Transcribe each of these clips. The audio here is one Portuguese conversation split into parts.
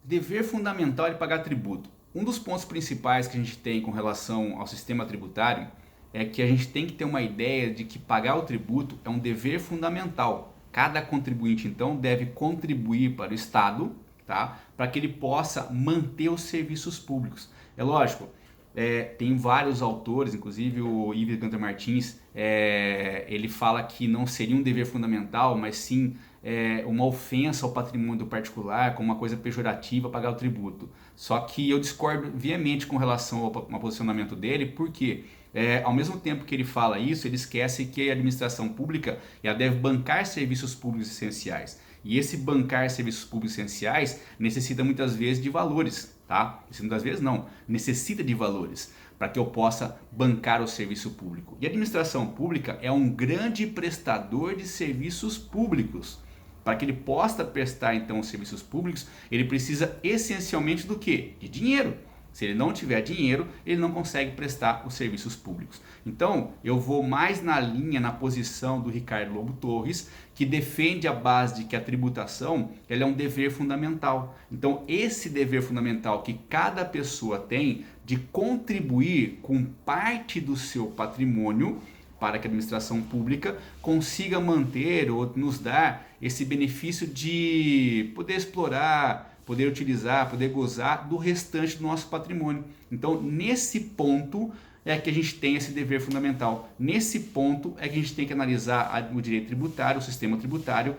Dever fundamental de pagar tributo. Um dos pontos principais que a gente tem com relação ao sistema tributário é que a gente tem que ter uma ideia de que pagar o tributo é um dever fundamental. Cada contribuinte, então, deve contribuir para o Estado, tá? Para que ele possa manter os serviços públicos. É lógico, tem vários autores, inclusive o Ives Ganter Martins, ele fala que não seria um dever fundamental, mas sim uma ofensa ao patrimônio do particular, como uma coisa pejorativa pagar o tributo. Só que eu discordo veemente com relação ao posicionamento dele, porque ao mesmo tempo que ele fala isso, ele esquece que a administração pública ela deve bancar serviços públicos essenciais. E esse bancar serviços públicos essenciais necessita muitas vezes de valores, tá? Muitas vezes não, necessita de valores para que eu possa bancar o serviço público. E a administração pública é um grande prestador de serviços públicos. Para que ele possa prestar então os serviços públicos, ele precisa essencialmente do quê? De dinheiro. Se ele não tiver dinheiro, ele não consegue prestar os serviços públicos. Então, eu vou mais na linha, na posição do Ricardo Lobo Torres, que defende a base de que a tributação ela é um dever fundamental. Então, esse dever fundamental que cada pessoa tem de contribuir com parte do seu patrimônio para que a administração pública consiga manter ou nos dar esse benefício de poder explorar, poder utilizar, poder gozar do restante do nosso patrimônio. Então, nesse ponto é que a gente tem esse dever fundamental. Nesse ponto é que a gente tem que analisar o direito tributário, o sistema tributário,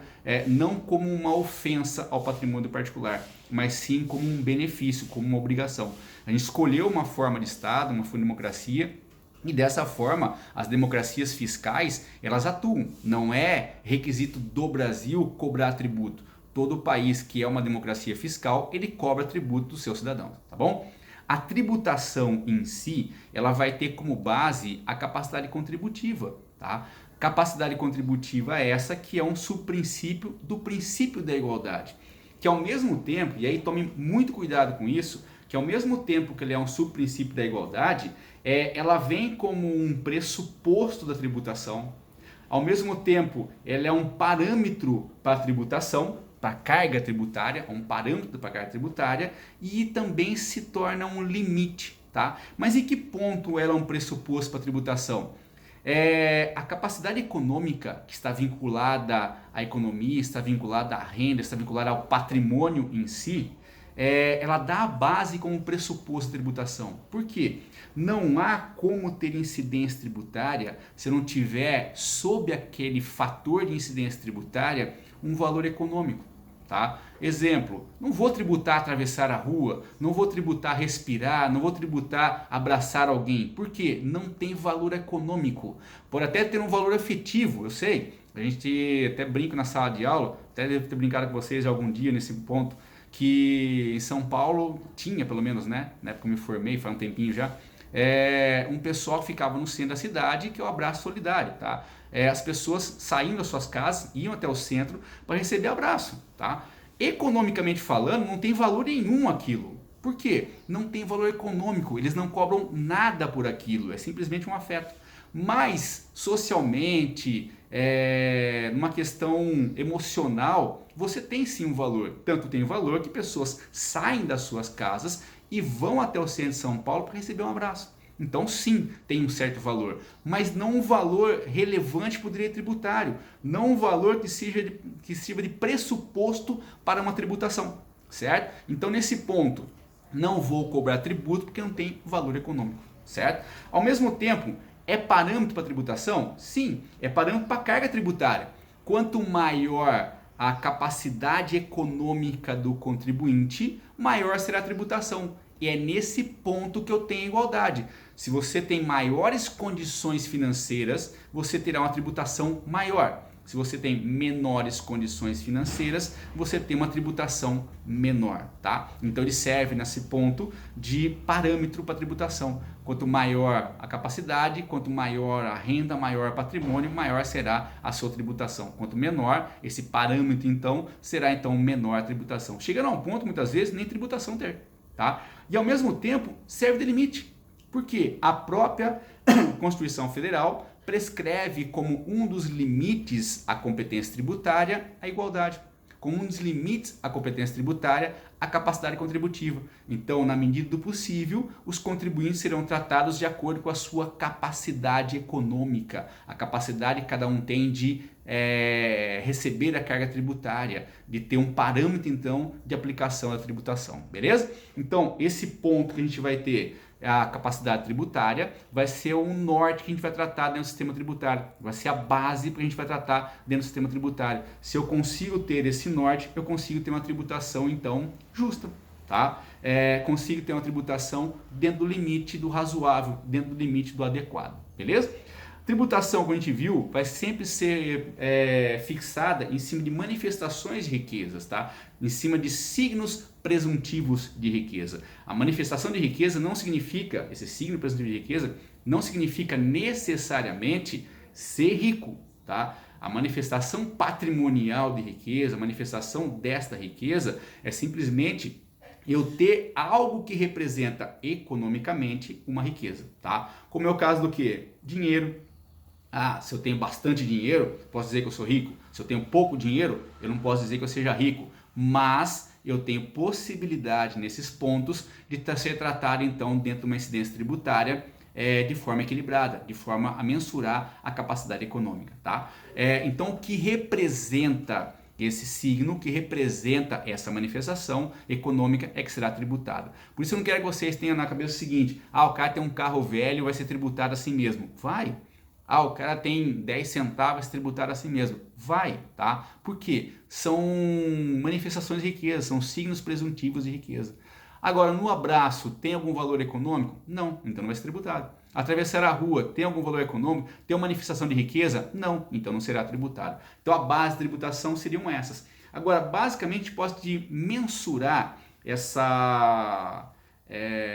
não como uma ofensa ao patrimônio particular, mas sim como um benefício, como uma obrigação. A gente escolheu uma forma de Estado, uma democracia, e dessa forma, as democracias fiscais, elas atuam. Não é requisito do Brasil cobrar tributo. Todo país que é uma democracia fiscal, ele cobra tributo dos seus cidadãos, tá bom? A tributação em si, ela vai ter como base a capacidade contributiva, tá? Capacidade contributiva é essa que é um subprincípio do princípio da igualdade, que ao mesmo tempo, e aí tome muito cuidado com isso, que ao mesmo tempo que ele é um subprincípio da igualdade, ela vem como um pressuposto da tributação, ao mesmo tempo ela é um parâmetro para a tributação, para a carga tributária, um parâmetro para a carga tributária, e também se torna um limite, tá? Mas em que ponto ela é um pressuposto para a tributação? A capacidade econômica que está vinculada à economia, está vinculada à renda, está vinculada ao patrimônio em si, ela dá a base como pressuposto de tributação. Por quê? Não há como ter incidência tributária se não tiver sob aquele fator de incidência tributária um valor econômico. Tá? Exemplo, não vou tributar atravessar a rua, não vou tributar respirar, não vou tributar abraçar alguém. Por quê? Não tem valor econômico. Pode até ter um valor afetivo, eu sei. A gente até brinca na sala de aula, até devo ter brincado com vocês algum dia nesse ponto, que em São Paulo tinha, pelo menos, né? Na época que eu me formei, faz um tempinho já, um pessoal que ficava no centro da cidade, que é o abraço solidário, tá? As pessoas saíam das suas casas, iam até o centro para receber abraço, tá? Economicamente falando, não tem valor nenhum aquilo. Por quê? Não tem valor econômico, eles não cobram nada por aquilo, é simplesmente um afeto. Mas, socialmente, numa questão emocional, você tem sim um valor. Tanto tem valor que pessoas saem das suas casas e vão até o centro de São Paulo para receber um abraço. Então sim, tem um certo valor, mas não um valor relevante para o direito tributário, não um valor que sirva de pressuposto para uma tributação, certo? Então nesse ponto, não vou cobrar tributo porque não tem valor econômico, certo? Ao mesmo tempo, é parâmetro para tributação? Sim, é parâmetro para carga tributária. Quanto maior a capacidade econômica do contribuinte, maior será a tributação. E é nesse ponto que eu tenho igualdade. Se você tem maiores condições financeiras, você terá uma tributação maior. Se você tem menores condições financeiras, você tem uma tributação menor, tá? Então ele serve nesse ponto de parâmetro para tributação. Quanto maior a capacidade, quanto maior a renda, maior o patrimônio, maior será a sua tributação. Quanto menor esse parâmetro, então, será então menor a tributação. Chegando a um ponto, muitas vezes, nem tributação ter, tá? E ao mesmo tempo, serve de limite. Porque a própria Constituição Federal prescreve como um dos limites à competência tributária a igualdade. Como um dos limites à competência tributária a capacidade contributiva. Então, na medida do possível, os contribuintes serão tratados de acordo com a sua capacidade econômica, a capacidade que cada um tem de receber a carga tributária, de ter um parâmetro então de aplicação da tributação, beleza? Então, esse ponto que a gente vai ter, a capacidade tributária, vai ser o norte que a gente vai tratar dentro do sistema tributário, vai ser a base que a gente vai tratar dentro do sistema tributário. Se eu consigo ter esse norte, eu consigo ter uma tributação então justa, tá? Consigo ter uma tributação dentro do limite do razoável, dentro do limite do adequado, beleza? Tributação, como a gente viu, vai sempre ser fixada em cima de manifestações de riquezas, tá? Em cima de signos presuntivos de riqueza. A manifestação de riqueza não significa, esse signo presuntivo de riqueza, não significa necessariamente ser rico, tá? A manifestação patrimonial de riqueza, a manifestação desta riqueza é simplesmente eu ter algo que representa economicamente uma riqueza, tá? Como é o caso do que? Dinheiro. Se eu tenho bastante dinheiro, posso dizer que eu sou rico. Se eu tenho pouco dinheiro, eu não posso dizer que eu seja rico. Mas eu tenho possibilidade nesses pontos de ser tratado então dentro de uma incidência tributária de forma equilibrada, de forma a mensurar a capacidade econômica, tá? Então o que representa esse signo, que representa essa manifestação econômica é que será tributado. Por isso eu não quero que vocês tenham na cabeça o seguinte: o cara tem um carro velho, vai ser tributado assim mesmo. Vai! O cara tem 10 centavos, tributar assim mesmo. Vai, tá? Por quê? São manifestações de riqueza, são signos presuntivos de riqueza. Agora, no abraço, tem algum valor econômico? Não, então não vai ser tributado. Atravessar a rua, tem algum valor econômico? Tem uma manifestação de riqueza? Não, então não será tributado. Então a base de tributação seriam essas. Agora, basicamente, pode mensurar essa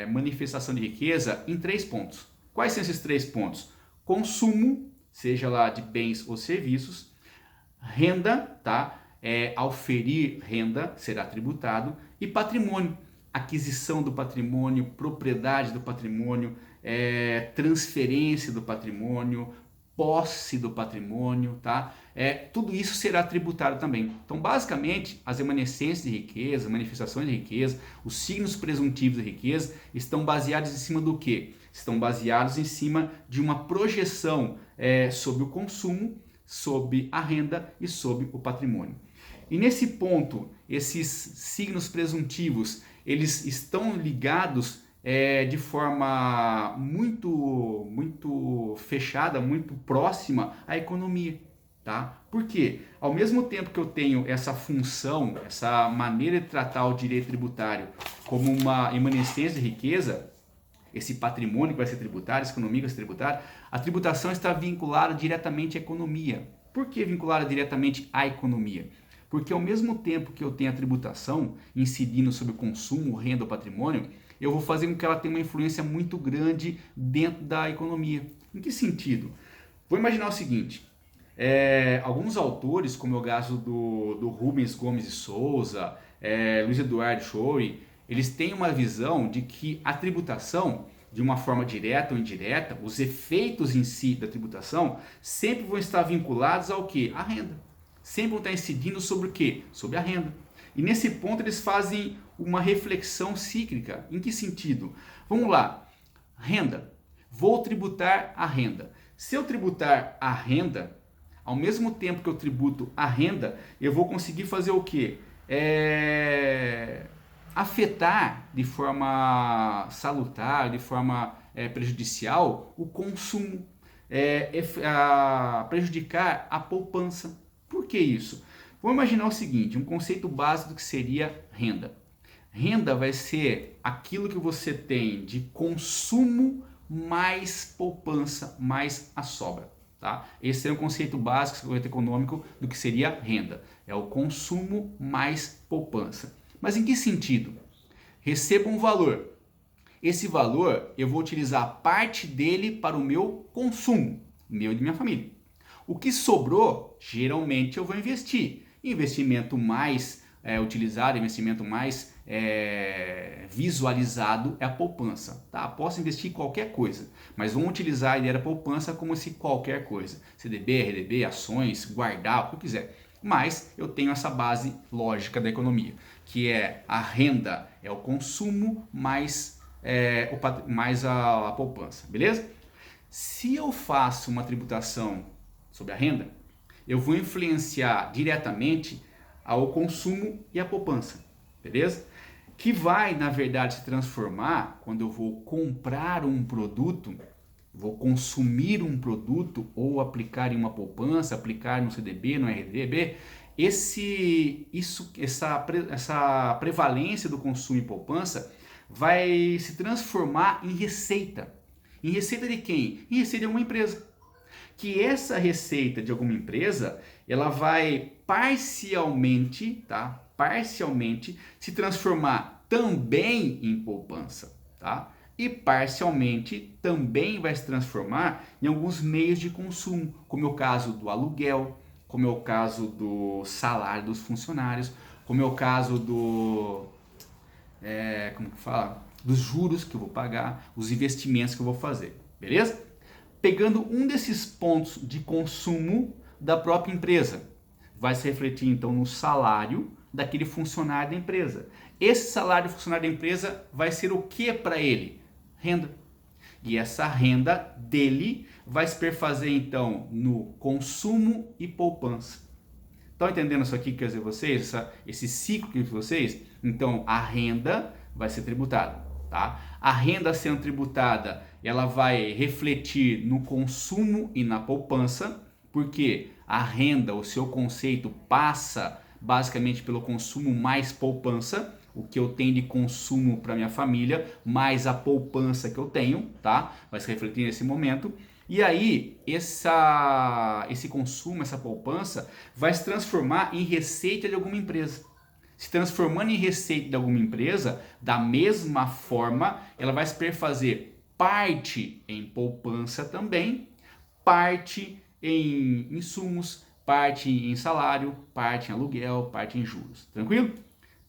manifestação de riqueza em 3 pontos. Quais são esses 3 pontos? Consumo, seja lá de bens ou serviços, renda, tá? Auferir renda será tributado, e patrimônio, aquisição do patrimônio, propriedade do patrimônio, transferência do patrimônio, posse do patrimônio, tá? Tudo isso será tributado também. Então, basicamente, as remanescências de riqueza, manifestações de riqueza, os signos presuntivos de riqueza estão baseados em cima do quê? Estão baseados em cima de uma projeção sobre o consumo, sobre a renda e sobre o patrimônio. E nesse ponto, esses signos presuntivos, eles estão ligados de forma muito fechada, muito próxima à economia, tá? Por quê? Ao mesmo tempo que eu tenho essa função, essa maneira de tratar o direito tributário como uma imanescência de riqueza, esse patrimônio que vai ser tributário, essa economia que vai ser tributária, a tributação está vinculada diretamente à economia. Por que vinculada diretamente à economia? Porque ao mesmo tempo que eu tenho a tributação incidindo sobre o consumo, renda ou patrimônio, eu vou fazer com que ela tenha uma influência muito grande dentro da economia. Em que sentido? Vou imaginar o seguinte: alguns autores, como é o caso do Rubens Gomes de Souza, Luiz Eduardo Schouri, eles têm uma visão de que a tributação, de uma forma direta ou indireta, os efeitos em si da tributação sempre vão estar vinculados ao quê? À renda. Sempre vão estar incidindo sobre o quê? Sobre a renda. E nesse ponto eles fazem uma reflexão cíclica. Em que sentido? Vamos lá. Renda. Vou tributar a renda. Se eu tributar a renda, ao mesmo tempo que eu tributo a renda, eu vou conseguir fazer o quê? Afetar de forma salutar, de forma prejudicial o consumo, prejudicar a poupança. Por que isso? Vamos imaginar o seguinte, um conceito básico do que seria renda. Renda vai ser aquilo que você tem de consumo mais poupança, mais a sobra. Tá? Esse é o conceito básico, conceito econômico do que seria renda. É o consumo mais poupança. Mas em que sentido? Recebo um valor. Esse valor eu vou utilizar parte dele para o meu consumo, meu e de minha família. O que sobrou, geralmente eu vou investir. Investimento mais utilizado, investimento mais visualizado é a poupança. Tá? Posso investir em qualquer coisa, mas vamos utilizar a ideia da poupança como se qualquer coisa. CDB, RDB, ações, guardar, o que eu quiser. Mas eu tenho essa base lógica da economia. que é a renda, é o consumo mais, mais a poupança, beleza? Se eu faço uma tributação sobre a renda, eu vou influenciar diretamente ao consumo e à poupança, beleza? Que vai, na verdade, se transformar quando eu vou comprar um produto, vou consumir um produto ou aplicar em uma poupança, aplicar no CDB, no RDB, essa prevalência do consumo e poupança vai se transformar em receita. Em receita de quem? Em receita de alguma empresa. Que essa receita de alguma empresa, ela vai parcialmente, tá? Parcialmente se transformar também em poupança, tá? E parcialmente também vai se transformar em alguns meios de consumo, como é o caso do aluguel, como é o caso do salário dos funcionários, como é o caso como que fala? Dos juros que eu vou pagar, os investimentos que eu vou fazer, beleza? Pegando um desses pontos de consumo da própria empresa, vai se refletir então no salário daquele funcionário da empresa. Esse salário do funcionário da empresa vai ser o que para ele? Renda. E essa renda dele vai se perfazer então no consumo e poupança. Estão entendendo isso aqui que quer dizer vocês? Esse ciclo que vocês? Então a renda vai ser tributada. Tá? A renda sendo tributada, ela vai refletir no consumo e na poupança, porque a renda, o seu conceito passa basicamente pelo consumo mais poupança, o que eu tenho de consumo para minha família, mais a poupança que eu tenho, tá? Vai se refletir nesse momento. E aí, esse consumo, essa poupança, vai se transformar em receita de alguma empresa. Se transformando em receita de alguma empresa, da mesma forma, ela vai se perfazer parte em poupança também, parte em insumos, parte em salário, parte em aluguel, parte em juros. Tranquilo?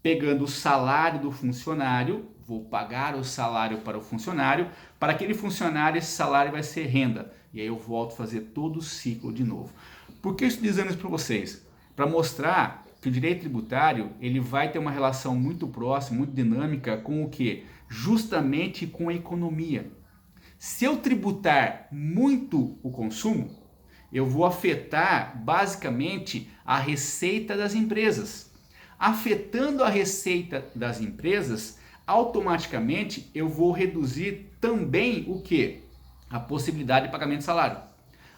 Pegando o salário do funcionário, vou pagar o salário para o funcionário, para aquele funcionário esse salário vai ser renda. E aí eu volto a fazer todo o ciclo de novo. Por que eu estou dizendo isso para vocês? Para mostrar que o direito tributário ele vai ter uma relação muito próxima, muito dinâmica com o que? Justamente com a economia. Se eu tributar muito o consumo, eu vou afetar basicamente a receita das empresas. Afetando a receita das empresas, automaticamente eu vou reduzir também o que? A possibilidade de pagamento de salário,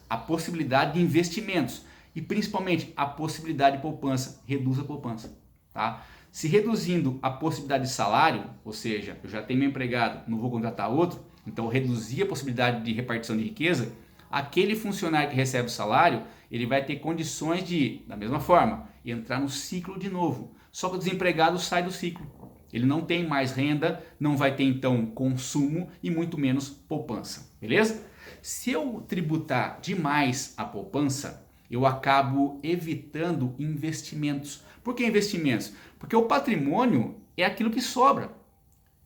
a possibilidade de investimentos e principalmente a possibilidade de poupança. Reduz a poupança, tá? Se reduzindo a possibilidade de salário, ou seja, eu já tenho meu empregado, não vou contratar outro, então eu reduzi a possibilidade de repartição de riqueza, aquele funcionário que recebe o salário, ele vai ter condições de, da mesma forma, entrar no ciclo de novo. Só que o desempregado sai do ciclo. Ele não tem mais renda, não vai ter então consumo e muito menos poupança, beleza? Se eu tributar demais a poupança, eu acabo evitando investimentos. Por que investimentos? Porque o patrimônio é aquilo que sobra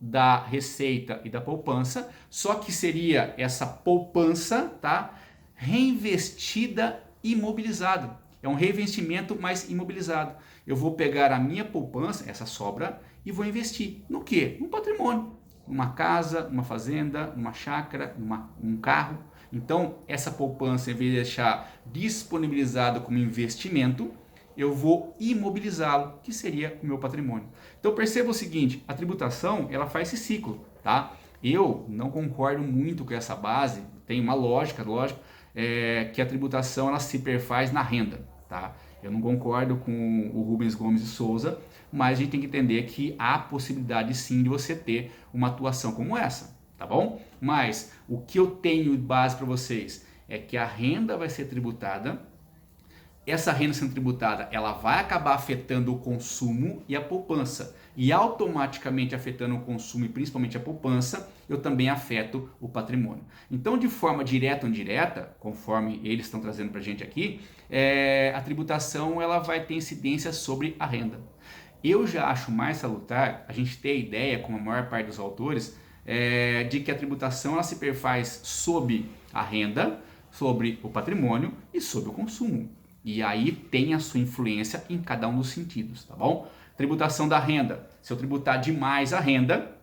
da receita e da poupança, só que seria essa poupança, tá, reinvestida imobilizada. É um reinvestimento mais imobilizado. Eu vou pegar a minha poupança, essa sobra, e vou investir no quê? No patrimônio. Numa casa, numa fazenda, numa chácara, num carro. Então, essa poupança, em vez de deixar disponibilizada como investimento, eu vou imobilizá-lo, que seria o meu patrimônio. Então, perceba o seguinte, a tributação, ela faz esse ciclo, tá? Eu não concordo muito com essa base, tem uma lógica, que a tributação, ela se perfaz na renda, tá? Eu não concordo com o Rubens Gomes de Souza, mas a gente tem que entender que há possibilidade sim de você ter uma atuação como essa, tá bom? Mas o que eu tenho de base para vocês é que a renda vai ser tributada. Essa renda sendo tributada, ela vai acabar afetando o consumo e a poupança. E automaticamente afetando o consumo e principalmente a poupança, eu também afeto o patrimônio. Então, de forma direta ou indireta, conforme eles estão trazendo para a gente aqui, a tributação ela vai ter incidência sobre a renda. Eu já acho mais salutar a gente ter a ideia, como a maior parte dos autores, de que a tributação ela se perfaz sobre a renda, sobre o patrimônio e sobre o consumo. E aí tem a sua influência em cada um dos sentidos, tá bom? Tributação da renda. Se eu tributar demais a renda,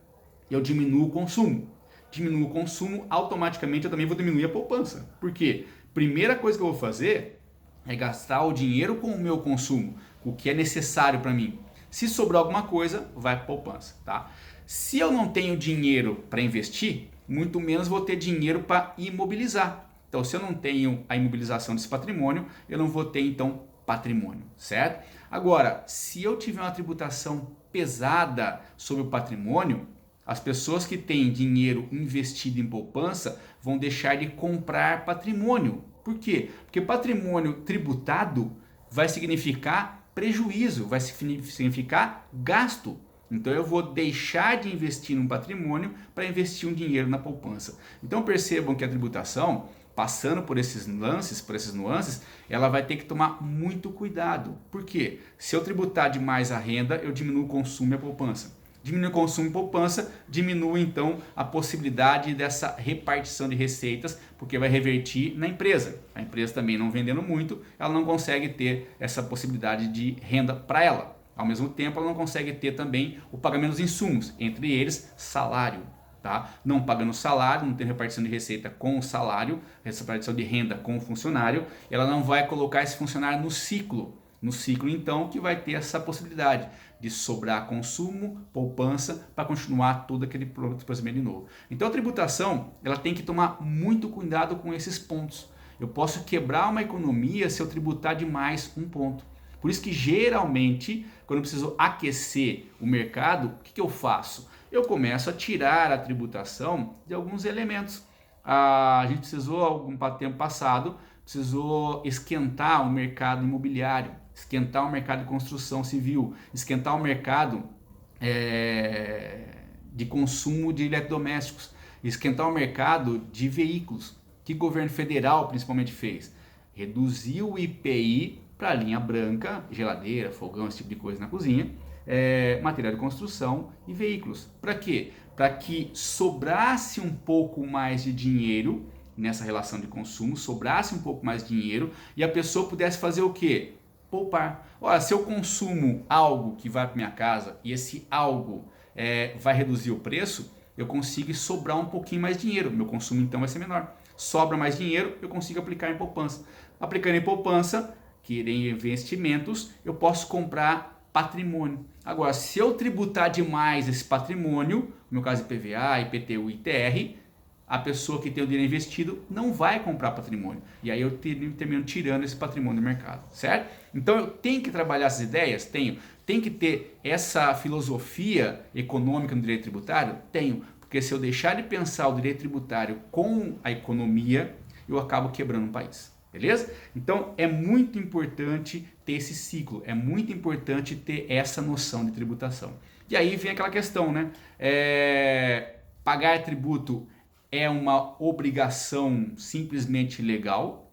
eu diminuo o consumo. Diminuo o consumo, automaticamente eu também vou diminuir a poupança. Por quê? Primeira coisa que eu vou fazer é gastar o dinheiro com o meu consumo, o que é necessário para mim. Se sobrar alguma coisa, vai para a poupança, tá? Se eu não tenho dinheiro para investir, muito menos vou ter dinheiro para imobilizar. Então, se eu não tenho a imobilização desse patrimônio, eu não vou ter, então, patrimônio, certo? Agora, se eu tiver uma tributação pesada sobre o patrimônio, as pessoas que têm dinheiro investido em poupança vão deixar de comprar patrimônio. Por quê? Porque patrimônio tributado vai significar prejuízo, vai significar gasto. Então eu vou deixar de investir num patrimônio para investir um dinheiro na poupança. Então percebam que a tributação, passando por esses nuances, ela vai ter que tomar muito cuidado. Por quê? Se eu tributar demais a renda, eu diminuo o consumo e a poupança. Diminui o consumo e poupança, diminui então a possibilidade dessa repartição de receitas, porque vai revertir na empresa. A empresa também não vendendo muito, ela não consegue ter essa possibilidade de renda para ela. Ao mesmo tempo, ela não consegue ter também o pagamento dos insumos, entre eles salário. Tá? Não pagando salário, não tem repartição de receita com o salário, repartição de renda com o funcionário, ela não vai colocar esse funcionário no ciclo. No ciclo, então, que vai ter essa possibilidade de sobrar consumo, poupança, para continuar todo aquele procedimento de novo. Então, a tributação, ela tem que tomar muito cuidado com esses pontos. Eu posso quebrar uma economia se eu tributar demais um ponto. Por isso que, geralmente, quando eu preciso aquecer o mercado, o que eu faço? Eu começo a tirar a tributação de alguns elementos. A gente precisou, algum tempo passado, precisou esquentar o mercado imobiliário, esquentar o mercado de construção civil, esquentar o mercado de consumo de eletrodomésticos, esquentar o mercado de veículos. O que o governo federal principalmente fez? Reduziu o IPI para a linha branca, geladeira, fogão, esse tipo de coisa na cozinha, material de construção e veículos. Para quê? Para que sobrasse um pouco mais de dinheiro nessa relação de consumo, sobrasse um pouco mais de dinheiro e a pessoa pudesse fazer o quê? Poupar. Olha, se eu consumo algo que vai para minha casa e esse algo vai reduzir o preço, eu consigo sobrar um pouquinho mais de dinheiro. Meu consumo então vai ser menor. Sobra mais dinheiro, eu consigo aplicar em poupança. Aplicando em poupança, que em investimentos, eu posso comprar patrimônio. Agora, se eu tributar demais esse patrimônio, no meu caso IPVA, IPTU e ITR, a pessoa que tem o dinheiro investido não vai comprar patrimônio. E aí eu termino tirando esse patrimônio do mercado, certo? Então eu tenho que trabalhar essas ideias? Tenho. Tem que ter essa filosofia econômica no direito tributário? Tenho. Porque se eu deixar de pensar o direito tributário com a economia, eu acabo quebrando o país. Beleza? Então é muito importante ter esse ciclo, é muito importante ter essa noção de tributação. E aí vem aquela questão, né? Pagar tributo é uma obrigação simplesmente legal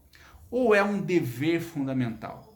ou é um dever fundamental?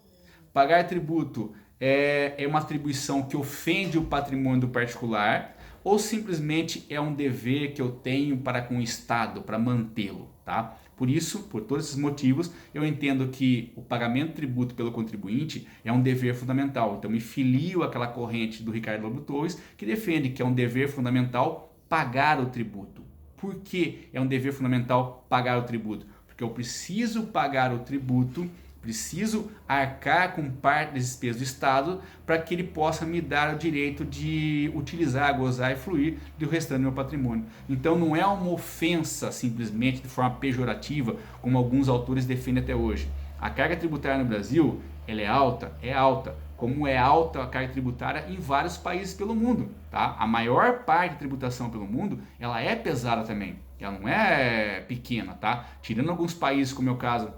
Pagar tributo é uma atribuição que ofende o patrimônio do particular ou simplesmente é um dever que eu tenho para com o Estado, para mantê-lo, tá? Por isso, por todos esses motivos, eu entendo que o pagamento de tributo pelo contribuinte é um dever fundamental. Então, me filio àquela corrente do Ricardo Lobo Torres, que defende que é um dever fundamental pagar o tributo. Por que é um dever fundamental pagar o tributo? Porque eu preciso pagar o tributo, preciso arcar com parte das despesas do Estado para que ele possa me dar o direito de utilizar, gozar e fluir do restante do meu patrimônio. Então não é uma ofensa simplesmente de forma pejorativa, como alguns autores defendem até hoje. A carga tributária no Brasil, ela é alta, como é alta a carga tributária em vários países pelo mundo. Tá? A maior parte da tributação pelo mundo, ela é pesada também, ela não é pequena, tá? Tirando alguns países, como é o caso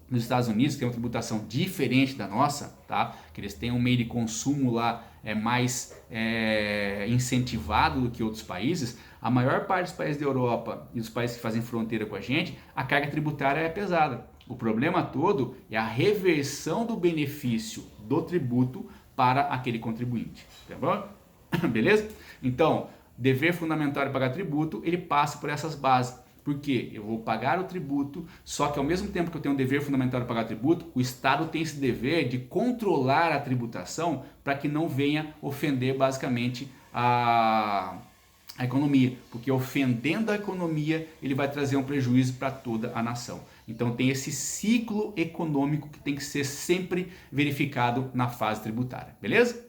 nos Estados Unidos, que tem uma tributação diferente da nossa, tá? Que eles têm um meio de consumo lá mais incentivado do que outros países. A maior parte dos países da Europa e dos países que fazem fronteira com a gente, a carga tributária é pesada. O problema todo é a reversão do benefício do tributo para aquele contribuinte, tá bom? Beleza? Então, dever fundamental de pagar tributo, ele passa por essas bases. Porque eu vou pagar o tributo, só que ao mesmo tempo que eu tenho um dever fundamental de pagar o tributo, o Estado tem esse dever de controlar a tributação para que não venha ofender basicamente a economia, porque ofendendo a economia ele vai trazer um prejuízo para toda a nação. Então tem esse ciclo econômico que tem que ser sempre verificado na fase tributária, beleza?